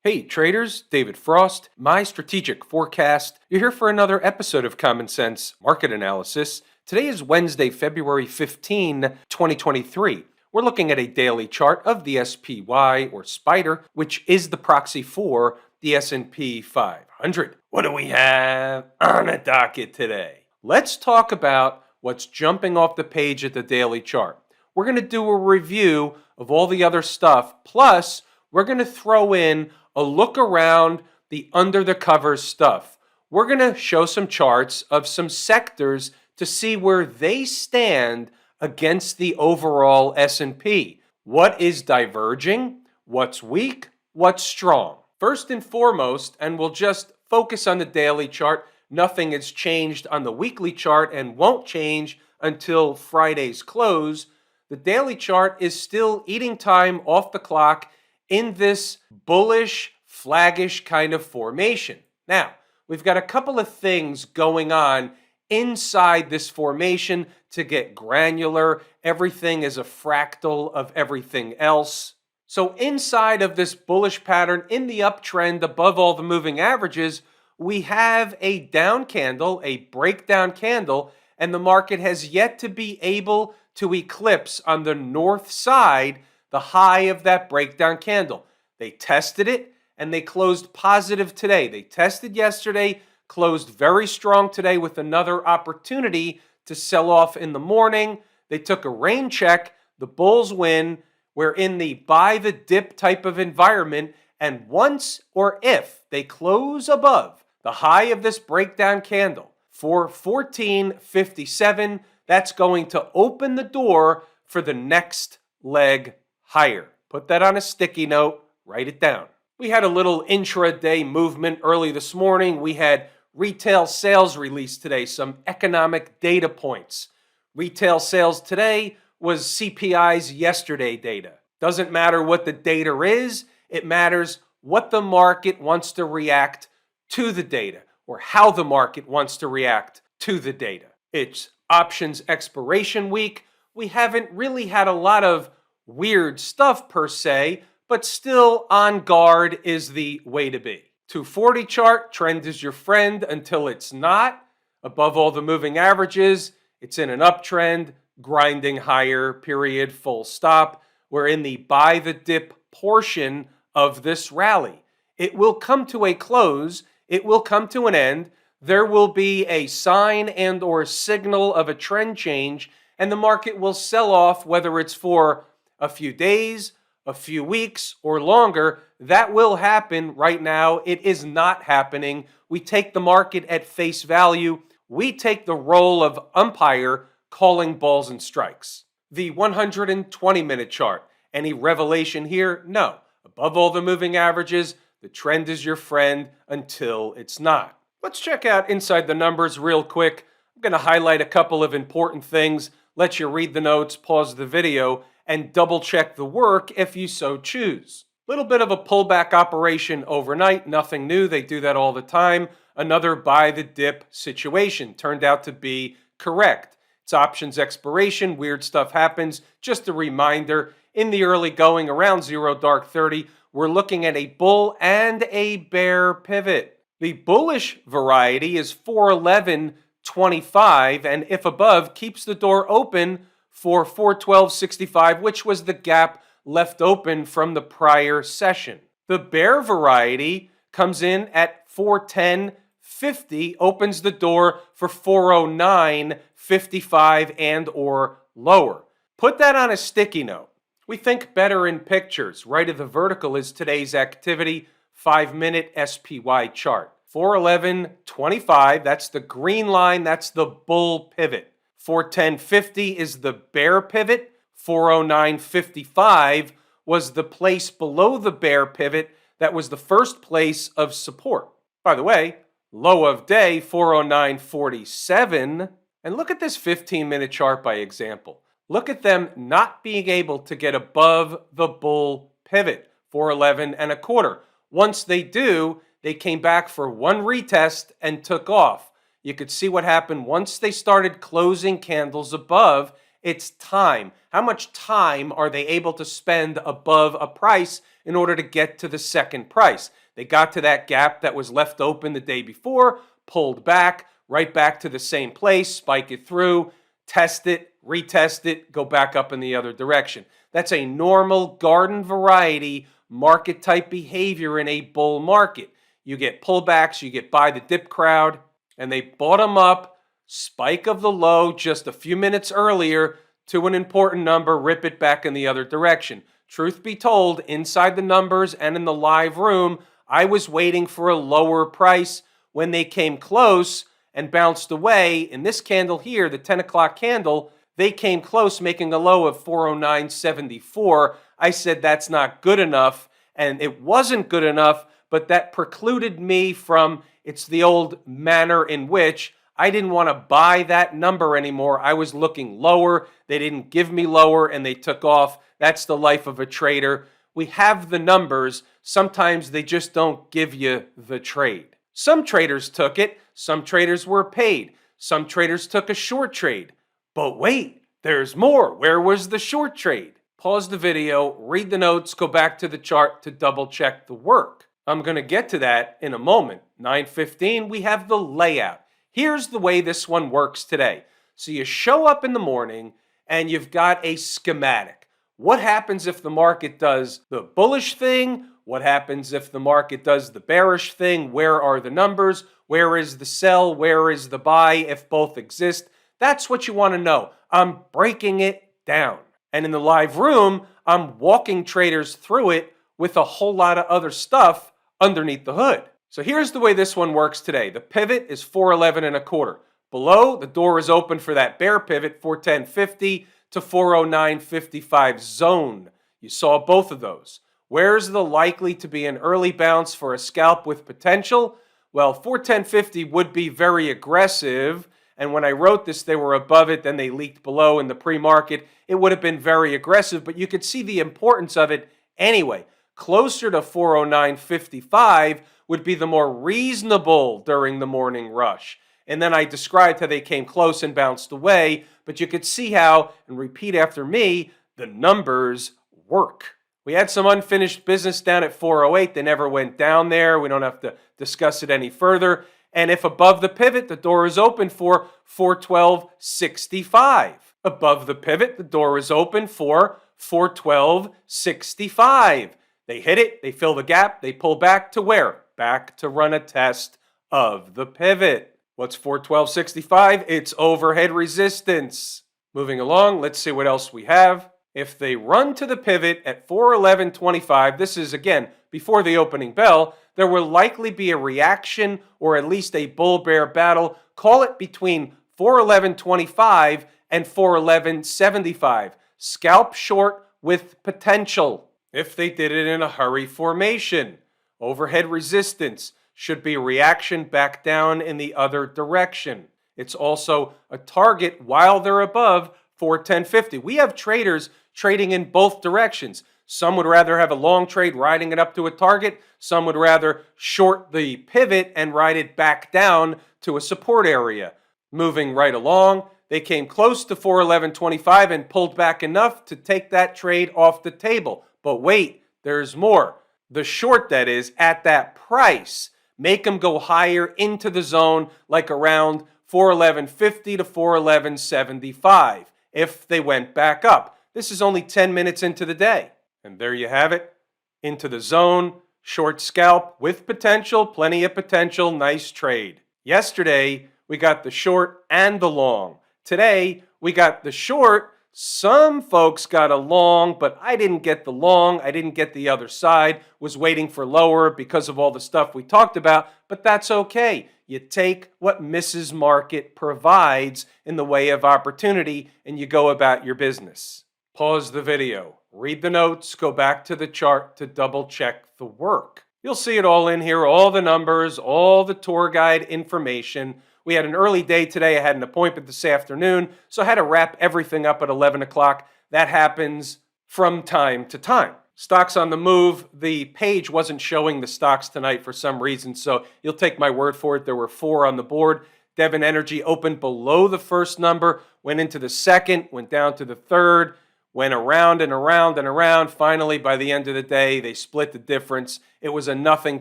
Hey traders, David Frost, my strategic forecast. You're here for another episode of Common Sense Market Analysis. Today is Wednesday, February 15, 2023. We're looking at a daily chart of the SPY or Spider, which is the proxy for the S&P 500. What do we have on the docket today? Let's talk about what's jumping off the page at the daily chart. We're going to do a review of all the other stuff, plus we're going to throw in a look around the under the covers stuff. We're going to show some charts of some sectors to see where they stand against the overall S&P. What is diverging? What's weak? What's strong? First and foremost, and we'll just focus on the daily chart. Nothing has changed on the weekly chart and won't change until Friday's close. The daily chart is still eating time off the clock in this bullish, flaggish kind of formation. Now, we've got a couple of things going on inside this formation to get granular. Everything is a fractal of everything else. So inside of this bullish pattern in the uptrend above all the moving averages, we have a down candle, a breakdown candle, and the market has yet to be able to eclipse on the north side the high of that breakdown candle. They tested it and they closed positive today. They tested yesterday, closed very strong today with another opportunity to sell off in the morning. They took a rain check. The bulls win. We're in the buy the dip type of environment. And once or if they close above the high of this breakdown candle for 1457, that's going to open the door for the next leg higher. Put that on a sticky note, write it down. We had a little intraday movement early this morning. We had retail sales released today, some economic data points. Retail sales today was CPI's yesterday data. Doesn't matter what the data is, it matters what the market wants to react to the data or how the market wants to react to the data. It's options expiration week. We haven't really had a lot of weird stuff per se, but still on guard is the way to be. 240 chart, trend is your friend until it's not. Above all the moving averages, it's in an uptrend, grinding higher, period, full stop. We're in the buy the dip portion of this rally. It will come to a close. It will come to an end. There will be a sign and or signal of a trend change, and the market will sell off, whether it's for a few days, a few weeks, or longer. That will happen. Right now, it is not happening. We take the market at face value. We take the role of umpire calling balls and strikes. The 120-minute chart. Any revelation here? No. Above all the moving averages, the trend is your friend until it's not. Let's check out inside the numbers real quick. I'm going to highlight a couple of important things, let you read the notes, pause the video, and double check the work if you so choose. Little bit of a pullback operation overnight, nothing new, they do that all the time. Another buy the dip situation turned out to be correct. It's options expiration, weird stuff happens. Just a reminder, in the early going around 0 dark 30, we're looking at a bull and a bear pivot. The bullish variety is 411.25, and if above, keeps the door open for 412.65, which was the gap left open from the prior session. The bear variety comes in at 410.50, opens the door for 409.55 and or lower. Put that on a sticky note. We think better in pictures. Right of the vertical is today's activity, 5-minute SPY chart. 411.25, that's the green line, that's the bull pivot. 410.50 is the bear pivot. 409.55 was the place below the bear pivot that was the first place of support. By the way, low of day, 409.47. And look at this 15-minute chart by example. Look at them not being able to get above the bull pivot, 411.25. Once they do, they came back for one retest and took off. You could see what happened once they started closing candles above. It's time. How much time are they able to spend above a price in order to get to the second price? They got to that gap that was left open the day before, pulled back, right back to the same place, spike it through, test it, retest it, go back up in the other direction. That's a normal garden variety market type behavior in a bull market. You get pullbacks, you get buy the dip crowd, and they bought them up, spike of the low just a few minutes earlier to an important number, rip it back in the other direction. Truth be told, inside the numbers and in the live room, I was waiting for a lower price. When they came close and bounced away, in this candle here, the 10 o'clock candle, they came close, making a low of 409.74. I said that's not good enough, and it wasn't good enough, but that precluded me from, it's the old manner in which I didn't want to buy that number anymore. I was looking lower. They didn't give me lower, and they took off. That's the life of a trader. We have the numbers. Sometimes they just don't give you the trade. Some traders took it. Some traders were paid. Some traders took a short trade. But wait, there's more. Where was the short trade? Pause the video, read the notes, go back to the chart to double check the work. I'm going to get to that in a moment. 9:15, we have the layout. Here's the way this one works today. So you show up in the morning and you've got a schematic. What happens if the market does the bullish thing? What happens if the market does the bearish thing? Where are the numbers? Where is the sell? Where is the buy if both exist? That's what you want to know. I'm breaking it down. And in the live room, I'm walking traders through it with a whole lot of other stuff underneath the hood. So here's the way this one works today. The pivot is 411 and a quarter. Below, the door is open for that bear pivot, 410.50 to 409.55 zone. You saw both of those. Where's the likely to be an early bounce for a scalp with potential? Well, 410.50 would be very aggressive. And when I wrote this, they were above it, then they leaked below in the pre-market. It would have been very aggressive, but you could see the importance of it anyway. Closer to 409.55 would be the more reasonable during the morning rush. And then I described how they came close and bounced away, but you could see how, and repeat after me, the numbers work. We had some unfinished business down at 408. They never went down there. We don't have to discuss it any further. And if above the pivot, the door is open for 412.65. Above the pivot, the door is open for 412.65. They hit it, they fill the gap, they pull back to where? Back to run a test of the pivot. What's 412.65? It's overhead resistance. Moving along, let's see what else we have. If they run to the pivot at 411.25, this is again before the opening bell, there will likely be a reaction or at least a bull-bear battle. Call it between 411.25 and 411.75. Scalp short with potential. If they did it in a hurry formation, overhead resistance should be a reaction back down in the other direction. It's also a target while they're above 410.50. We have traders trading in both directions. Some would rather have a long trade riding it up to a target. Some would rather short the pivot and ride it back down to a support area. Moving right along, they came close to 411.25 and pulled back enough to take that trade off the table. But wait, there's more. The short, that is, at that price, make them go higher into the zone, like around 411.50 to 411.75 if they went back up. This is only 10 minutes into the day. And there you have it. Into the zone, short scalp with potential, plenty of potential, nice trade. Yesterday, we got the short and the long. Today, we got the short. Some folks got a long, but I didn't get the long. I didn't get the other side. Was waiting for lower because of all the stuff we talked about, but that's okay. You take what Mrs. Market provides in the way of opportunity and you go about your business. Pause the video, read the notes, go back to the chart to double check the work. You'll see it all in here, all the numbers, all the tour guide information. We had an early day today. I had an appointment this afternoon, so I had to wrap everything up at 11 o'clock. That happens from time to time. Stocks on the move. The page wasn't showing the stocks tonight for some reason, so you'll take my word for it. There were 4 on the board. Devon Energy opened below the first number, went into the second, went down to the third, went around and around and around. Finally, by the end of the day, they split the difference. It was a nothing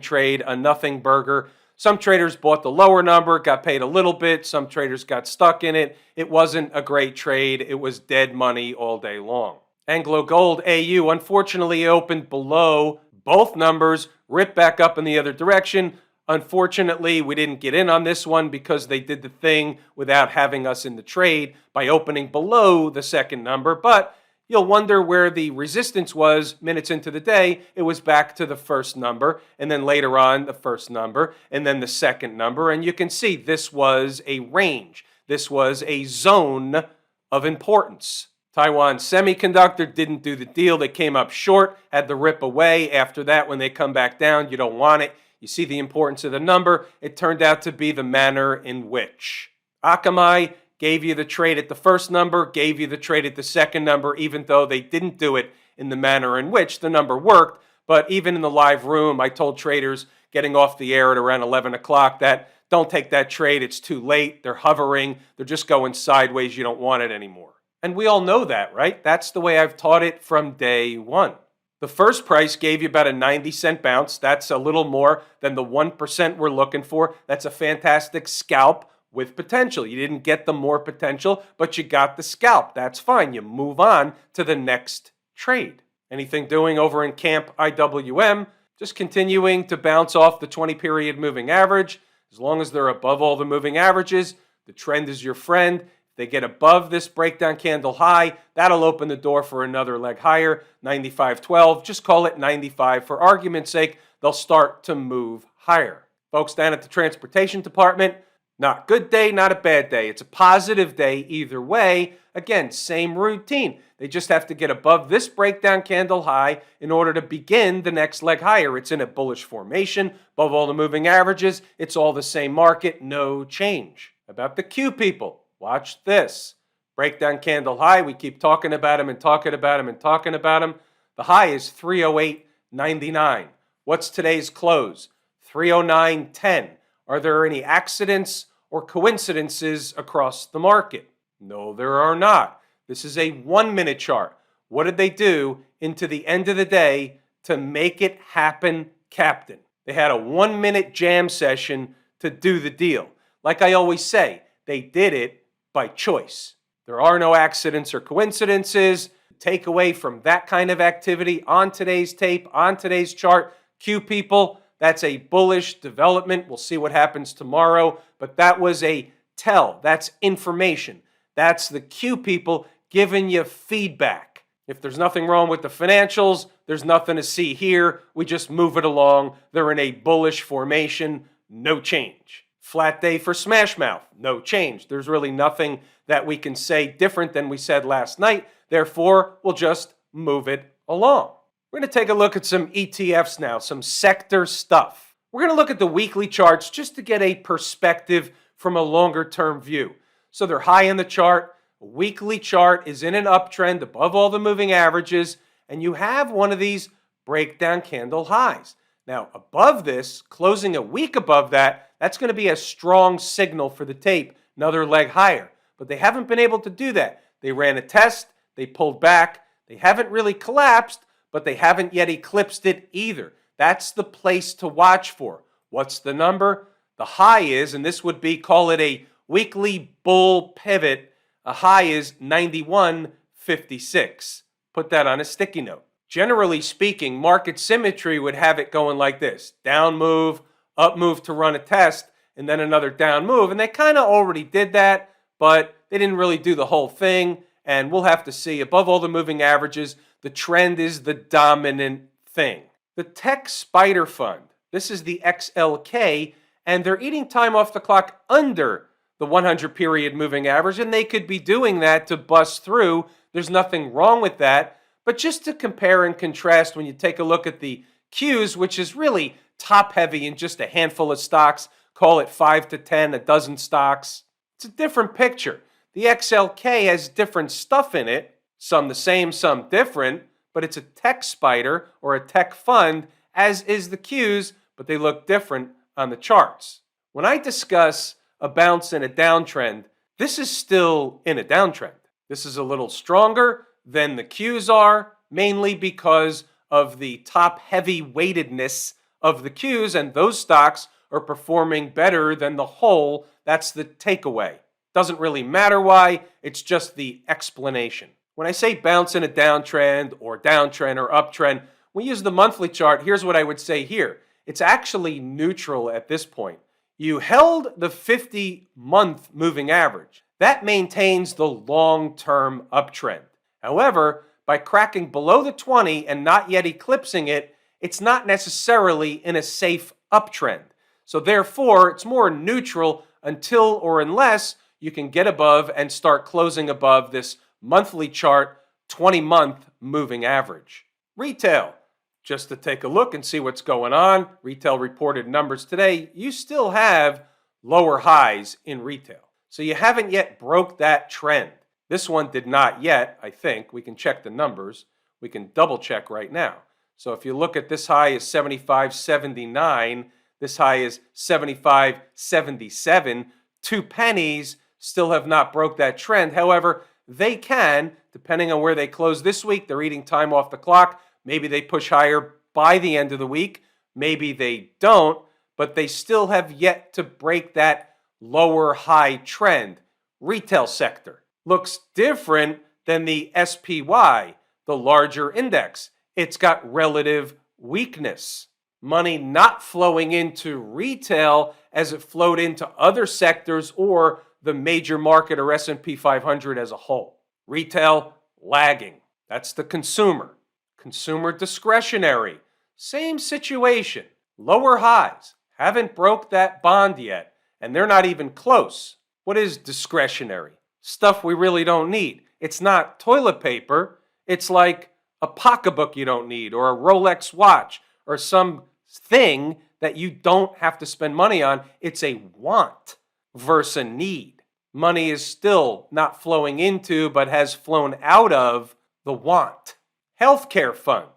trade, a nothing burger. Some traders bought the lower number, got paid a little bit. Some traders got stuck in it. It wasn't a great trade. It was dead money all day long. Anglo Gold AU unfortunately opened below both numbers, ripped back up in the other direction. Unfortunately, we didn't get in on this one because they did the thing without having us in the trade by opening below the second number. But you'll wonder where the resistance was minutes into the day. It was back to the first number, and then later on the first number, and then the second number. And you can see this was a range. This was a zone of importance. Taiwan Semiconductor didn't do the deal. They came up short, had to rip away. After that, when they come back down, you don't want it. You see the importance of the number. It turned out to be the manner in which. Akamai gave you the trade at the first number, gave you the trade at the second number, even though they didn't do it in the manner in which the number worked. But even in the live room, I told traders getting off the air at around 11 o'clock that don't take that trade. It's too late. They're hovering. They're just going sideways. You don't want it anymore. And we all know that, right? That's the way I've taught it from day one. The first price gave you about a 90-cent bounce. That's a little more than the 1% we're looking for. That's a fantastic scalp with potential. You didn't get the more potential, but you got the scalp. That's fine. You move on to the next trade. Anything doing over in Camp IWM, just continuing to bounce off the 20-period moving average. As long as they're above all the moving averages, the trend is your friend. They get above this breakdown candle high, that'll open the door for another leg higher, 95.12. Just call it 95 for argument's sake. They'll start to move higher. Folks down at the transportation department, not a good day, not a bad day. It's a positive day either way. Again, same routine. They just have to get above this breakdown candle high in order to begin the next leg higher. It's in a bullish formation, above all the moving averages. It's all the same market, no change. About the Q people. Watch this. Breakdown candle high. We keep talking about them and talking about them and talking about them. The high is 308.99. What's today's close? 309.10. Are there any accidents or coincidences across the market? No, there are not. This is a 1-minute chart. What did they do into the end of the day to make it happen, Captain? They had a 1-minute jam session to do the deal. Like I always say, they did it by choice. There are no accidents or coincidences. Takeaway from that kind of activity on today's tape, on today's chart, Q people, that's a bullish development. We'll see what happens tomorrow, but that was a tell. That's information. That's the Q people giving you feedback. If there's nothing wrong with the financials, there's nothing to see here. We just move it along. They're in a bullish formation, no change. Flat day for Smashmouth, no change. There's really nothing that we can say different than we said last night. Therefore, we'll just move it along. We're going to take a look at some ETFs now, some sector stuff. We're going to look at the weekly charts just to get a perspective from a longer-term view. So they're high in the chart. A weekly chart is in an uptrend above all the moving averages, and you have one of these breakdown candle highs. Now, above this, closing a week above that, that's going to be a strong signal for the tape, another leg higher. But they haven't been able to do that. They ran a test, they pulled back, they haven't really collapsed, but they haven't yet eclipsed it either. That's the place to watch for. What's the number? The high is, and this would be, call it a weekly bull pivot, a high is 91.56. Put that on a sticky note. Generally speaking, market symmetry would have it going like this. Down move, up move to run a test, and then another down move. And they kind of already did that, but they didn't really do the whole thing. And we'll have to see. Above all the moving averages, the trend is the dominant thing. The Tech Spider Fund, this is the XLK, and they're eating time off the clock under the 100-period moving average, and they could be doing that to bust through. There's nothing wrong with that. But just to compare and contrast, when you take a look at the Qs, which is really top-heavy in just a handful of stocks, call it 5 to 10, a dozen stocks, it's a different picture. The XLK has different stuff in it, some the same, some different, but it's a tech spider or a tech fund, as is the Qs, but they look different on the charts. When I discuss a bounce and a downtrend, this is still in a downtrend. This is a little stronger than the Qs are, mainly because of the top heavy weightedness of the Qs, and those stocks are performing better than the whole. That's the takeaway. Doesn't really matter why, it's just the explanation. When I say bounce in a downtrend or uptrend, we use the monthly chart. Here's what I would say here. It's actually neutral at this point. You held the 50-month moving average. That maintains the long-term uptrend. However, by cracking below the 20 and not yet eclipsing it, it's not necessarily in a safe uptrend. So therefore, it's more neutral until or unless you can get above and start closing above this monthly chart 20-month moving average. Retail. Just to take a look and see what's going on, retail reported numbers today, you still have lower highs in retail. So you haven't yet broke that trend. This one did not yet, I think. We can check the numbers. We can double check right now. So if you look at this high is 75.79, this high is 75.77. 2 pennies still have not broke that trend. However, they can, depending on where they close this week. They're eating time off the clock. Maybe they push higher by the end of the week. Maybe they don't, but they still have yet to break that lower high trend. Retail sector looks different than the SPY, the larger index. It's got relative weakness. Money not flowing into retail as it flowed into other sectors or the major market or S&P 500 as a whole. Retail lagging. That's the consumer. Consumer discretionary. Same situation. Lower highs. Haven't broke that bond yet, and they're not even close. What is discretionary? Stuff we really don't need. It's not toilet paper. It's like a pocketbook you don't need, or a Rolex watch, or some thing that you don't have to spend money on. It's a want versus a need. Money is still not flowing into, but has flown out of the want. Healthcare fund.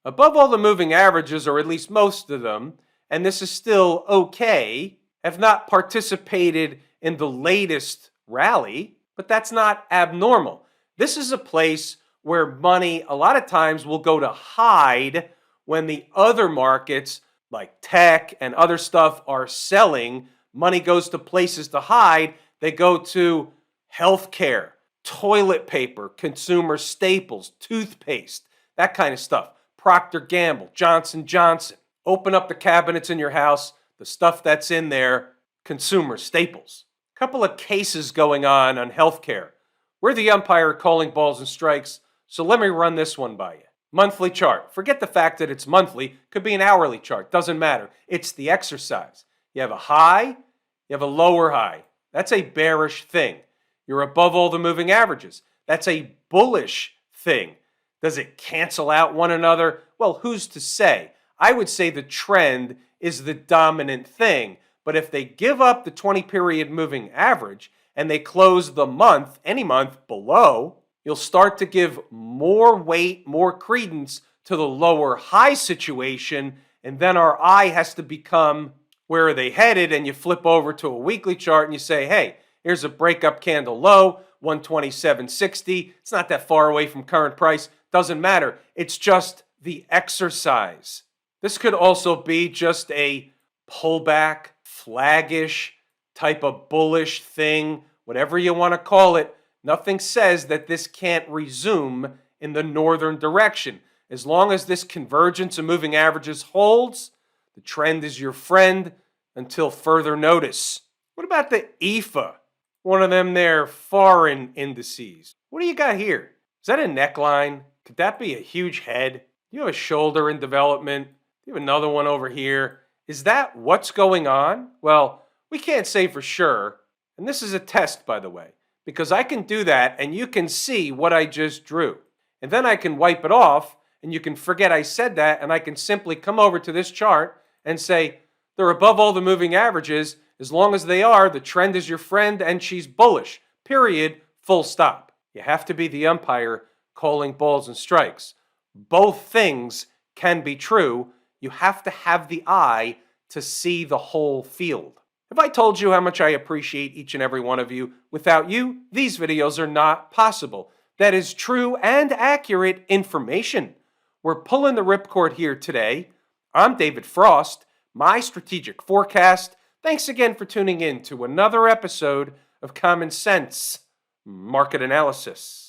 Above all the moving averages, or at least most of them, and this is still okay, have not participated in the latest rally, but that's not abnormal. This is a place where money a lot of times will go to hide when the other markets like tech and other stuff are selling. Money goes to places to hide. They go to healthcare, toilet paper, consumer staples, toothpaste, that kind of stuff. Procter & Gamble, Johnson & Johnson. Open up the cabinets in your house, the stuff that's in there, consumer staples. Couple of cases going on healthcare. We're the umpire calling balls and strikes, so let me run this one by you. Monthly chart. Forget the fact that it's monthly. Could be an hourly chart. Doesn't matter. It's the exercise. You have a high, you have a lower high. That's a bearish thing. You're above all the moving averages. That's a bullish thing. Does it cancel out one another? Well, who's to say? I would say the trend is the dominant thing. But if they give up the 20-period moving average and they close the month, any month, below, you'll start to give more weight, more credence to the lower high situation, and then our eye has to become, where are they headed? And you flip over to a weekly chart and you say, hey, here's a breakup candle low, 127.60. It's not that far away from current price. Doesn't matter. It's just the exercise. This could also be just a pullback, flaggish type of bullish thing, whatever you want to call it. Nothing says that this can't resume in the northern direction. As long as this convergence of moving averages holds, the trend is your friend until further notice. What about the EFA? One of them there foreign indices. What do you got here? Is that a neckline? Could that be a huge head? Do you have a shoulder in development? Do you have another one over here? Is that what's going on? Well, we can't say for sure. And this is a test, by the way, because I can do that and you can see what I just drew. And then I can wipe it off and you can forget I said that, and I can simply come over to this chart and say, they're above all the moving averages. As long as they are, the trend is your friend and she's bullish. Period. Full stop. You have to be the umpire calling balls and strikes. Both things can be true. You have to have the eye to see the whole field. Have I told you how much I appreciate each and every one of you? Without you, these videos are not possible. That is true and accurate information. We're pulling the ripcord here today. I'm David Frost, my strategic forecast. Thanks again for tuning in to another episode of Common Sense Market Analysis.